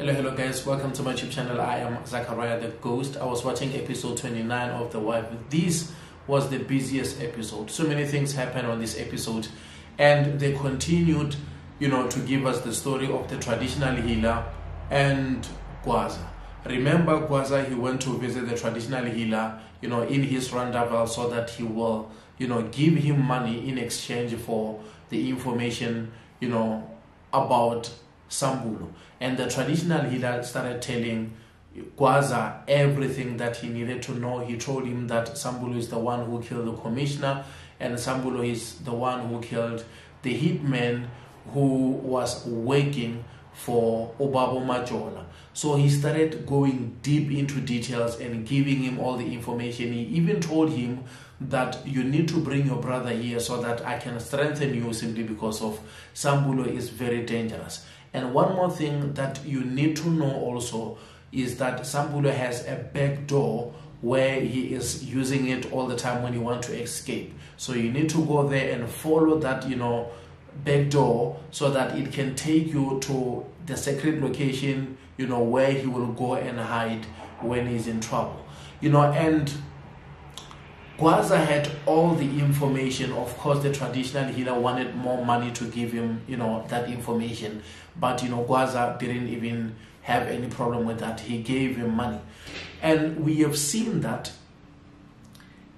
Hello guys, welcome to my YouTube channel. I am Zachariah the Ghost. I was watching episode 29 of The Wife. This was the busiest episode. So many things happened on this episode, and they continued, to give us the story of the traditional healer and Gwaza. Remember Gwaza, he went to visit the traditional healer, in his randavel so that he will, give him money in exchange for the information, about Sambulo. And the traditional healer started telling Gwaza everything that he needed to know. He told him that Sambulo is the one who killed the commissioner, and Sambulo is the one who killed the hitman who was working for Obabo Majola. So he started going deep into details and giving him all the information. He even told him that you need to bring your brother here so that I can strengthen you, simply because of Sambulo is very dangerous. And one more thing that you need to know also is that Sambulo has a back door where he is using it all the time when you want to escape. So you need to go there and follow that, back door so that it can take you to the secret location, where he will go and hide when he's in trouble. And Gwaza had all the information. Of course, the traditional healer wanted more money to give him, that information. But, Gwaza didn't even have any problem with that. He gave him money. And we have seen that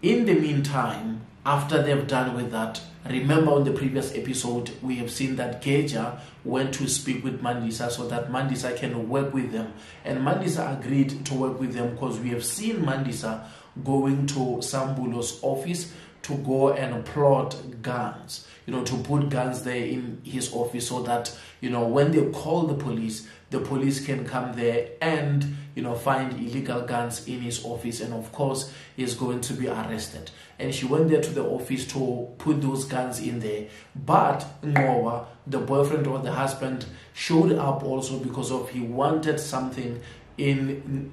in the meantime, after they've done with that, remember on the previous episode, we have seen that Geja went to speak with Mandisa so that Mandisa can work with them. And Mandisa agreed to work with them because we have seen Mandisa going to Sambulo's office to go and plot guns, to put guns there in his office so that, when they call the police can come there and, find illegal guns in his office. And of course, he's going to be arrested. And she went there to the office to put those guns in there. But Ngowa, the boyfriend or the husband, showed up also because of he wanted something in,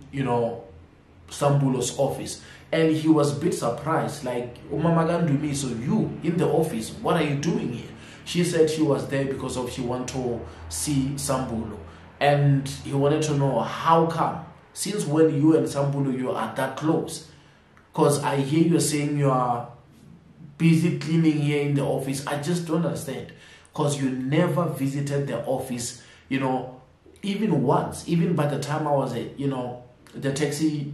Sambulo's office. And he was a bit surprised, like, Umamagandumi, so you in the office, what are you doing here? She said she was there because of she wanted to see Sambulo. And he wanted to know, how come? Since when you and Sambulo, you are that close? Because I hear you saying you are busy cleaning here in the office. I just don't understand. Because you never visited the office, even once. Even by the time I was the taxi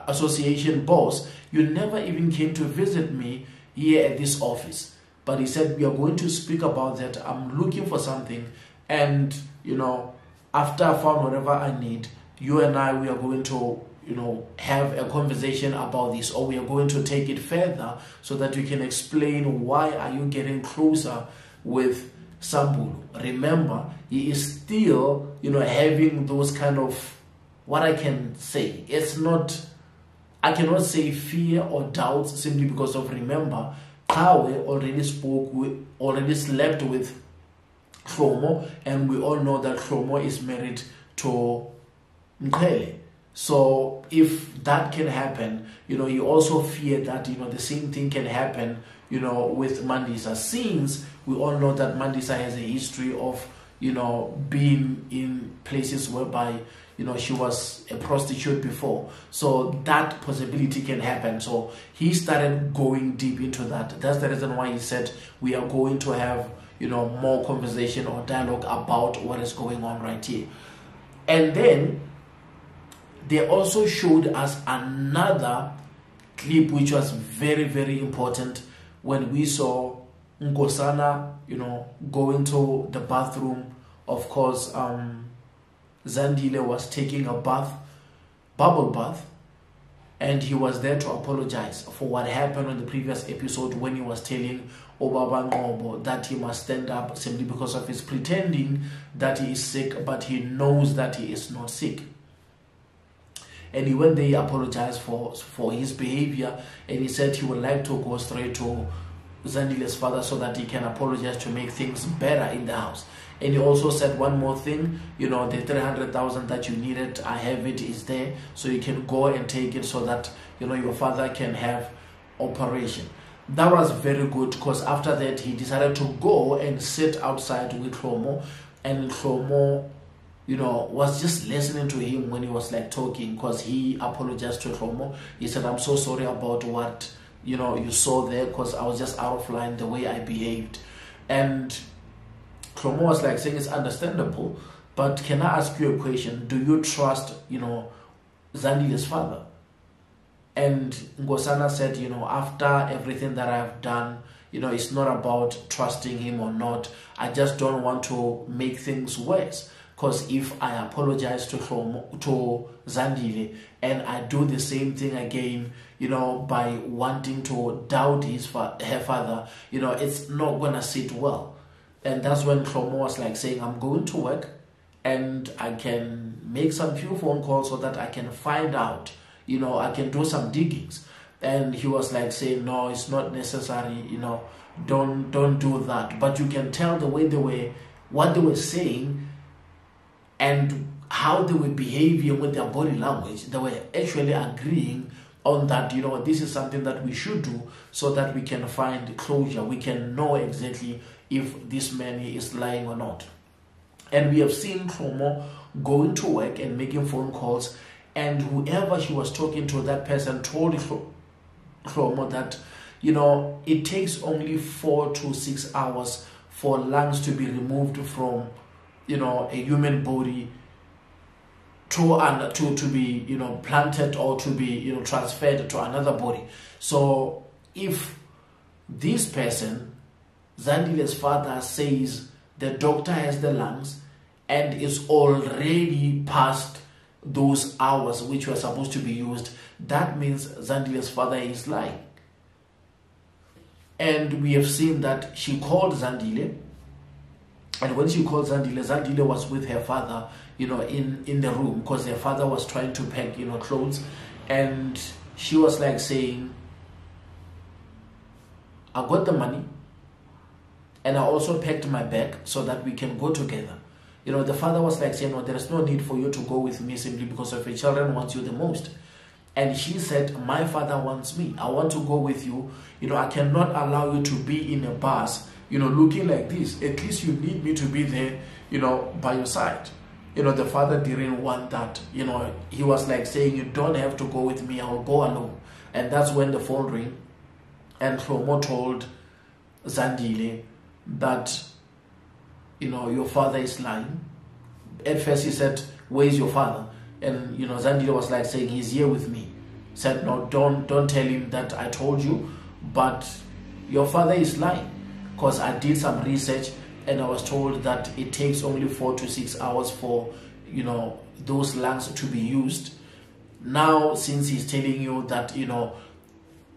association boss, you never even came to visit me here at this office. But he said, we are going to speak about that. I'm looking for something. And, after I found whatever I need, you and I, we are going to, have a conversation about this, or we are going to take it further so that you can explain why are you getting closer with Sambulo. Remember, he is still, having those kind of, what I can say, I cannot say fear or doubts, simply because of, remember, Kawe already slept with Kromo, and we all know that Kromo is married to Mkhele. So if that can happen, you also fear that, the same thing can happen, with Mandisa, since we all know that Mandisa has a history of, being in places whereby, she was a prostitute before. So that possibility can happen. So he started going deep into that. That's the reason why he said we are going to have, more conversation or dialogue about what is going on right here. And then they also showed us another clip which was very, very important when we saw Nkosana, go into the bathroom. Of course, Zandile was taking a bubble bath, and he was there to apologize for what happened on the previous episode when he was telling Obaba Ngobo that he must stand up simply because of his pretending that he is sick, but he knows that he is not sick. And he went there, he apologized for his behavior, and he said he would like to go straight to Zandile's father so that he can apologize to make things better in the house. And he also said one more thing, the 300,000 that you needed, I have it, is there, so you can go and take it so that, your father can have operation. That was very good, because after that, he decided to go and sit outside with Kromo, and Kromo, was just listening to him when he was like talking, because he apologized to Hlomo. He said, I'm so sorry about what, you saw there, because I was just out of line the way I behaved. And Hlomo was like saying, it's understandable, but can I ask you a question? Do you trust, Zandile's father? And Nkosana said, after everything that I've done, it's not about trusting him or not. I just don't want to make things worse. Because if I apologize to Zandile and I do the same thing again, by wanting to doubt her father, it's not going to sit well. And that's when Hlomo was like saying, I'm going to work and I can make some few phone calls so that I can find out, I can do some diggings. And he was like saying, no, it's not necessary, don't do that. But you can tell the way what they were saying and how they were behaving with their body language. They were actually agreeing on that, this is something that we should do so that we can find closure. We can know exactly if this man is lying or not. And we have seen Hlomo going to work and making phone calls, and whoever she was talking to, that person told Hlomo that, it takes only 4 to 6 hours for lungs to be removed from, a human body to be, planted or to be, transferred to another body. So if this person, Zandile's father, says the doctor has the lungs and is already past those hours which were supposed to be used, that means Zandile's father is lying. And we have seen that she called Zandile, and when she called Zandile, Zandile was with her father, in the room, because their father was trying to pack, clothes, and she was like saying, I got the money, and I also packed my bag so that we can go together. The father was like saying, no, there is no need for you to go with me simply because of your children wants you the most. And she said, my father wants me. I want to go with you. I cannot allow you to be in a bus, looking like this. At least you need me to be there, by your side. The father didn't want that. He was like saying, you don't have to go with me. I will go alone. And that's when the phone rang. And Hlomo told Zandile that, your father is lying. At first he said, where's your father? And, Zandile was like saying, he's here with me. Said, no, don't tell him that I told you, but your father is lying. Because I did some research and I was told that it takes only 4 to 6 hours for, those lungs to be used. Now, since he's telling you that,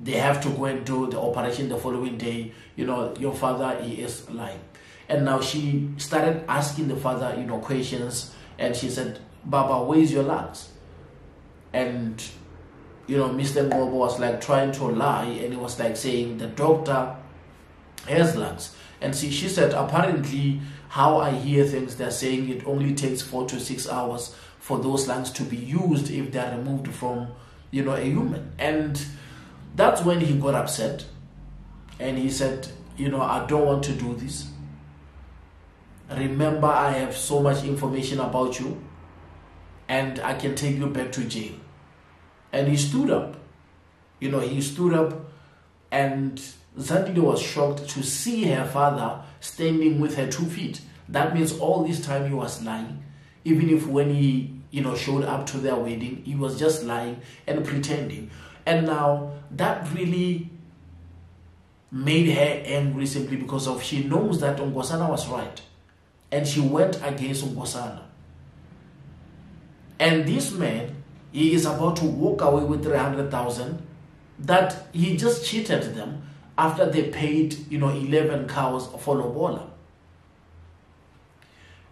they have to go and do the operation the following day, your father, he is lying. And now she started asking the father, questions, and she said, Baba, where's your lungs? And, Mr. Ngobo was like trying to lie, and he was like saying, the doctor has lungs. And she said, apparently, how I hear things, they're saying it only takes 4 to 6 hours for those lungs to be used if they're removed from, a human. And that's when he got upset. And he said, I don't want to do this. Remember, I have so much information about you, and I can take you back to jail. And he stood up. He stood up, and Zandile was shocked to see her father standing with her 2 feet. That means all this time he was lying. Even if when he, showed up to their wedding, he was just lying and pretending. And now that really made her angry simply because of she knows that Nkosana was right. And she went against Nkosana. And this man, he is about to walk away with 300,000 that he just cheated them after they paid, 11 cows for Lobola.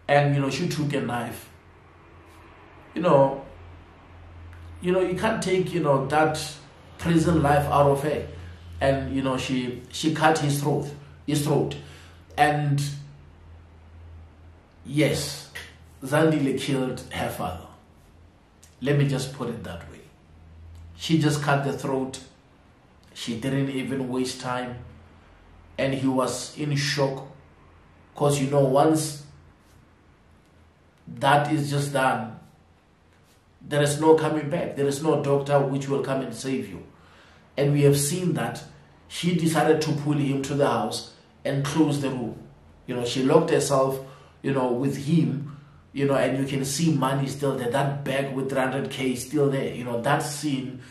And, she took a knife. You can't take, that prison life out of her. And, she cut his throat. And yes, Zandile killed her father. Let me just put it that way. She just cut the throat. She didn't even waste time. And he was in shock. Because, once that is just done. There is no coming back. There is no doctor which will come and save you. And we have seen that she decided to pull him to the house and close the room. She locked herself, with him, and you can see money still there. That bag with 300K is still there. That scene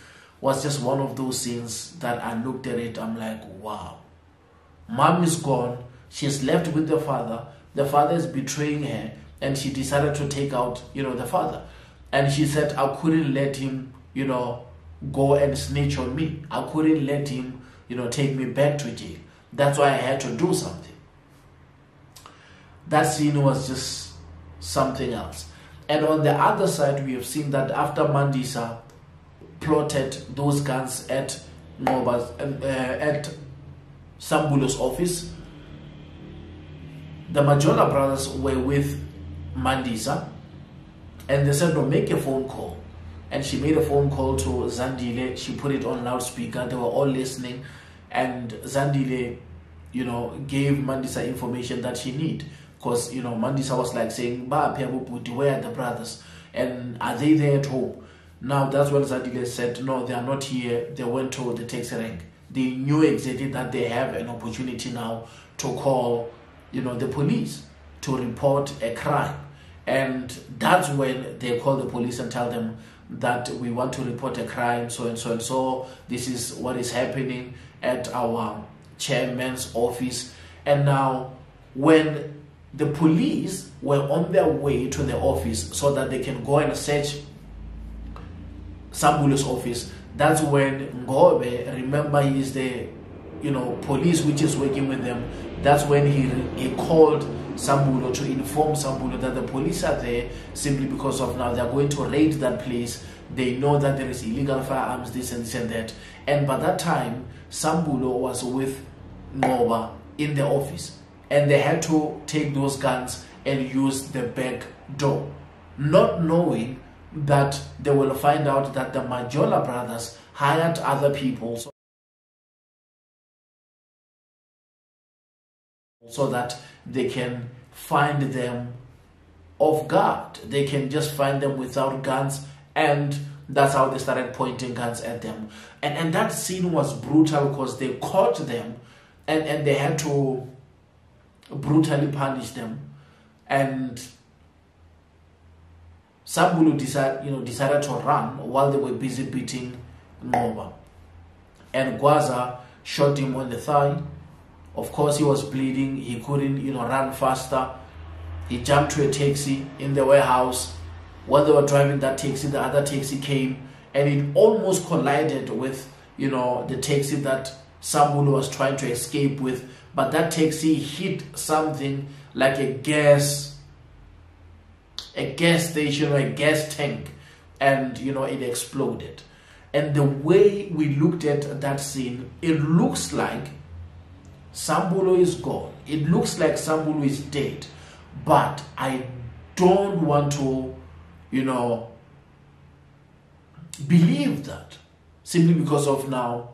was just one of those scenes that I looked at it. I'm like, wow. Mom is gone. She's left with the father. The father is betraying her. And she decided to take out, the father. And she said, I couldn't let him, go and snitch on me. I couldn't let him, take me back to jail. That's why I had to do something. That scene was just something else. And on the other side, we have seen that after Mandisa plotted those guns at at Sambulo's office, the Majola brothers were with Mandisa, and they said, no, make a phone call. And she made a phone call to Zandile. She put it on loudspeaker. They were all listening, and Zandile, gave Mandisa information that she need. Because, Mandisa was like saying, Ba Puti, where are the brothers? And are they there at home? Now, that's when Zandile said, no, they are not here. They went to the taxi rank. They knew exactly that they have an opportunity now to call, the police to report a crime. And that's when they call the police and tell them that we want to report a crime, so and so and so. This is what is happening at our chairman's office. And now, when the police were on their way to the office so that they can go and search Sambulo's office, that's when Ngobe, remember he is the police which is working with them, that's when he called Sambulo to inform Sambulo that the police are there simply because of now they're going to raid that place. They know that there is illegal firearms, this and this and that. And by that time, Sambulo was with Ngoba in the office, and they had to take those guns and use the back door, not knowing that they will find out that the Majola brothers hired other people so that they can find them off guard. They can just find them without guns, and that's how they started pointing guns at them. And that scene was brutal because they caught them and they had to brutally punish them. And Sambulo decided to run while they were busy beating Ngoba. And Gwaza shot him on the thigh. Of course, he was bleeding. He couldn't, run faster. He jumped to a taxi in the warehouse. While they were driving that taxi, the other taxi came, and it almost collided with, the taxi that Sambulo was trying to escape with. But that taxi hit something like a gas station or a gas tank, and, it exploded. And the way we looked at that scene, it looks like Sambulo is gone. It looks like Sambulo is dead. But I don't want to, believe that. Simply because of now,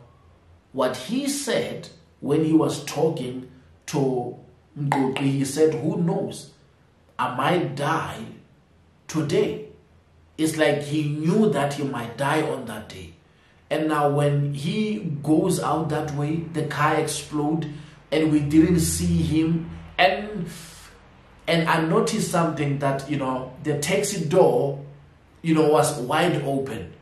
what he said when he was talking to Ngoqi, he said, who knows? I might die today. It's like he knew that he might die on that day. And now when he goes out that way, the car exploded, and we didn't see him. And I noticed something that, the taxi door, was wide open.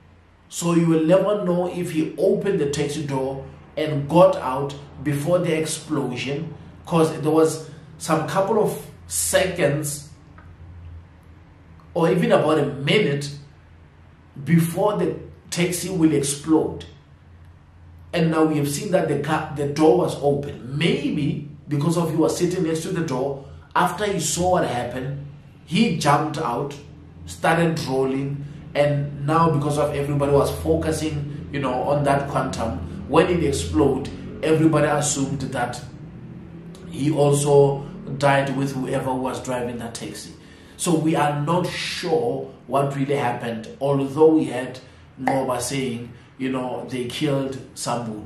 So you will never know if he opened the taxi door and got out before the explosion, because there was some couple of seconds or even about a minute before the taxi will explode. And now we have seen that the door was open. Maybe because of he was sitting next to the door, after he saw what happened, he jumped out, started rolling, and now because of everybody was focusing, on that quantum, when it exploded, everybody assumed that he also died with whoever was driving that taxi. So we are not sure what really happened, although we had Ngoba saying, they killed Sambulo.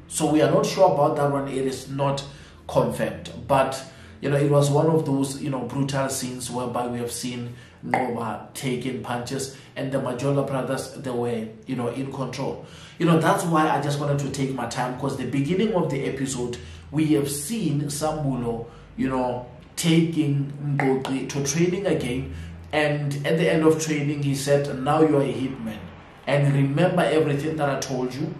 So we are not sure about that one. It is not confirmed. But, it was one of those, brutal scenes whereby we have seen Ngoba taking punches, and the Majola brothers, they were, in control. That's why I just wanted to take my time, because the beginning of the episode, we have seen Sambulo, taking Ngozi to training again, and at the end of training, he said, now you're a hitman, and remember everything that I told you,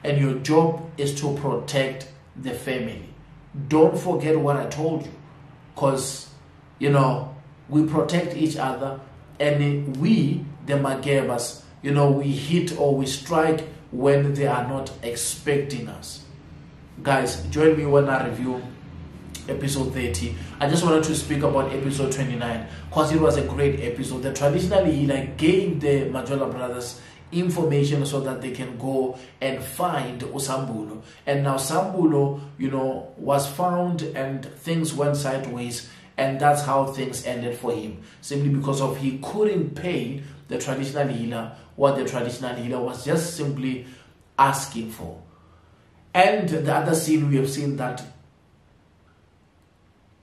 and your job is to protect the family. Don't forget what I told you, because, we protect each other, and we, the Magebas, we hit or we strike when they are not expecting us. Guys, join me when I review episode 30. I just wanted to speak about episode 29 because it was a great episode. The traditional healer gave the Majola brothers information so that they can go and find Usambulo. And now Sambulo, was found, and things went sideways, and that's how things ended for him. Simply because of he couldn't pay the traditional healer what the traditional healer was just simply asking for. And the other scene, we have seen that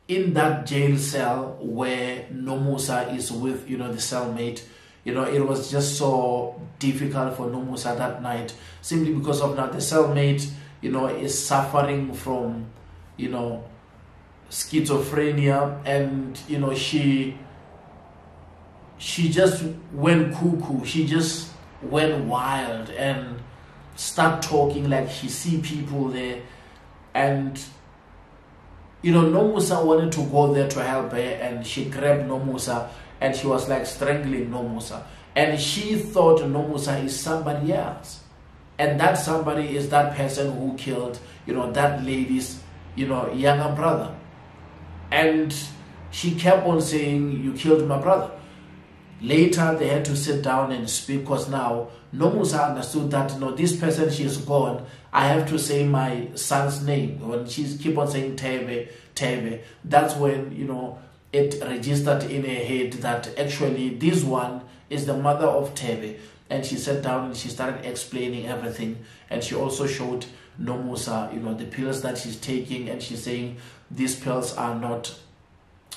in that jail cell where Nomusa is with, the cellmate, it was just so difficult for Nomusa that night, simply because of now the cellmate, is suffering from, schizophrenia, and, she just went cuckoo. She just went wild and start talking like she see people there. And Nomusa wanted to go there to help her, and she grabbed Nomusa, and she was like strangling Nomusa, and she thought Nomusa is somebody else, and that somebody is that person who killed that lady's younger brother. And she kept on saying, you killed my brother. Later, they had to sit down and speak, because now Nomusa understood that, this person, she's gone. I have to say my son's name. When she keep on saying Tebe, that's when, it registered in her head that actually this one is the mother of Tebe. And she sat down and she started explaining everything. And she also showed Nomusa, the pills that she's taking, and she's saying these pills are not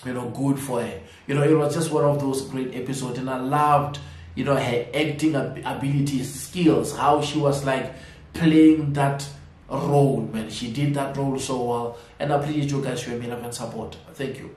good for her. It was just one of those great episodes, and I loved her acting abilities, skills, how she was like playing that role, man. She did that role so well, and I appreciate you guys showing me love and support. Thank you.